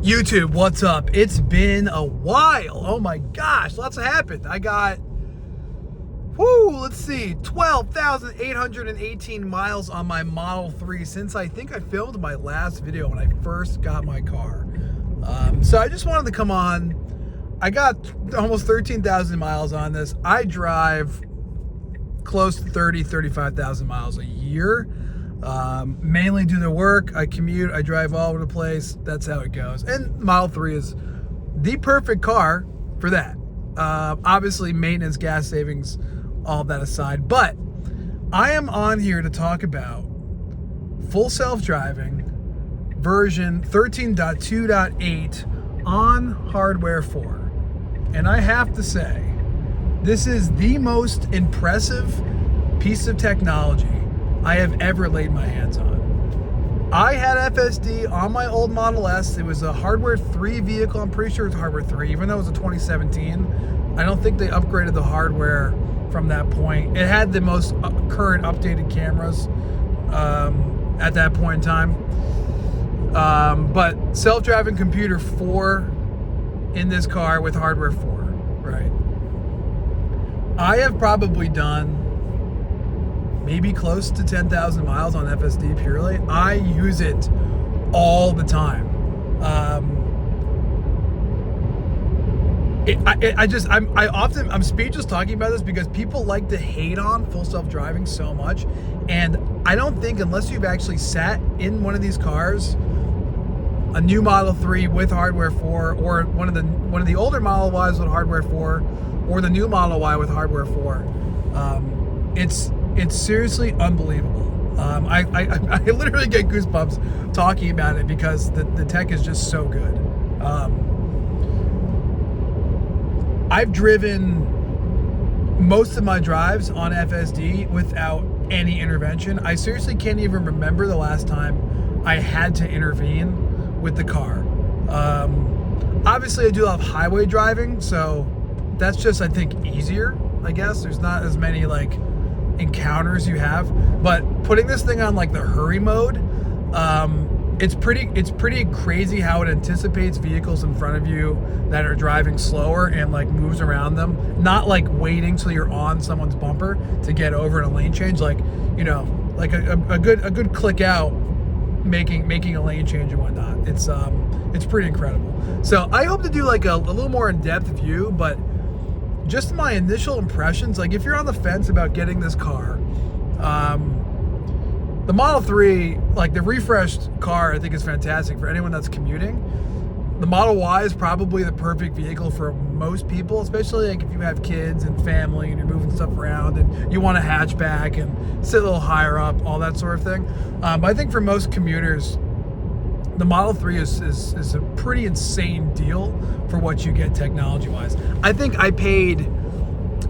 YouTube, what's up? It's been a while. Oh my gosh, lots happened. I got, let's see, 12,818 miles on my Model 3 since I think I filmed my last video when I first got my car. So I just wanted to come on. I got almost 13,000 miles on this. I drive close to 35,000 miles a year. Mainly due to work. I commute, I drive all over the place. That's how it goes. And Model 3 is the perfect car for that. Obviously, maintenance, gas savings, all that aside. But I am on here to talk about full self-driving version 13.2.8 on hardware 4. And I have to say, this is the most impressive piece of technology I have ever laid my hands on. I had FSD on my old Model S. It was a hardware 3 vehicle. I'm pretty sure it's hardware 3, even though it was a 2017. I don't think they upgraded the hardware from that point. It had the most current updated cameras at that point in time. But self-driving computer 4 in this car with hardware 4, right? I have probably done maybe close to 10,000 miles on FSD purely. I use it all the time. I'm speechless talking about this because people like to hate on full self-driving so much, and I don't think unless you've actually sat in one of these cars, a new Model 3 with hardware 4, or one of the older Model Ys with hardware 4, or the new Model Y with hardware 4, it's seriously unbelievable. I literally get goosebumps talking about it because the tech is just so good. I've driven most of my drives on FSD without any intervention. I seriously can't even remember the last time I had to intervene with the car. Obviously, I do a lot of highway driving, so that's just, I think, easier, I guess. There's not as many, encounters you have, but putting this thing on the hurry mode, it's pretty crazy how it anticipates vehicles in front of you that are driving slower and moves around them, not waiting till you're on someone's bumper to get over in a lane change, a good click out, making a lane change and whatnot. It's pretty incredible. So I hope to do a little more in-depth view, but just my initial impressions, if you're on the fence about getting this car, the Model 3, the refreshed car, I think is fantastic for anyone that's commuting. The Model Y is probably the perfect vehicle for most people, especially if you have kids and family and you're moving stuff around and you want a hatchback and sit a little higher up, all that sort of thing. But I think for most commuters, the Model 3 is a pretty insane deal for what you get technology-wise. I think I paid,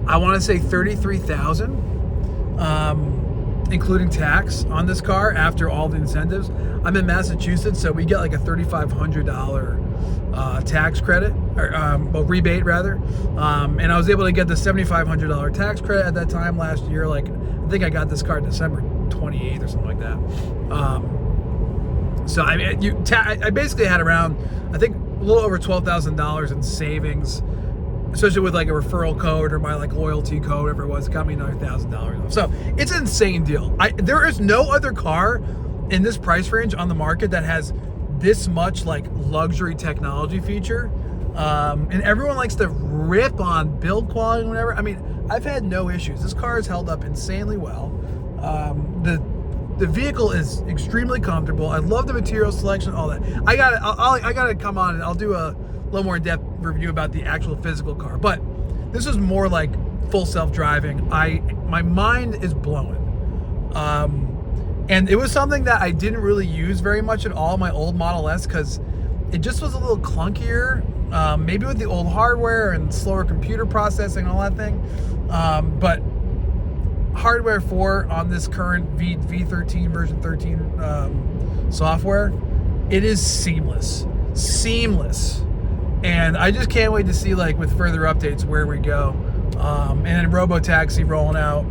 I want to say $33,000, including tax, on this car after all the incentives. I'm in Massachusetts, so we get a $3,500 tax credit, or rebate rather. And I was able to get the $7,500 tax credit at that time last year. I think I got this car December 28th or something like that. So I basically had around, I think, a little over $12,000 in savings, especially with a referral code or my loyalty code, whatever it was. It got me another $1,000 off. So it's an insane deal. There is no other car in this price range on the market that has this much luxury technology feature. And everyone likes to rip on build quality and whatever. I mean, I've had no issues. This car has held up insanely well. The vehicle is extremely comfortable. I love the material selection, all that. I gotta come on and I'll do a little more in-depth review about the actual physical car. But this is more full self-driving. My mind is blowing. And it was something that I didn't really use very much at all, my old Model S, because it just was a little clunkier. Maybe with the old hardware and slower computer processing and all that thing. But hardware 4 on this current V13 version 13 software, it is seamless, and I just can't wait to see with further updates where we go. And then Robotaxi rolling out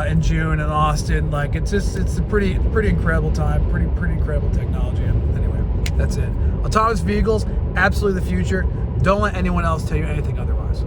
in June in Austin. It's a pretty incredible time, pretty incredible technology. Anyway, That's it. Autonomous vehicles, absolutely the future. Don't let anyone else tell you anything otherwise.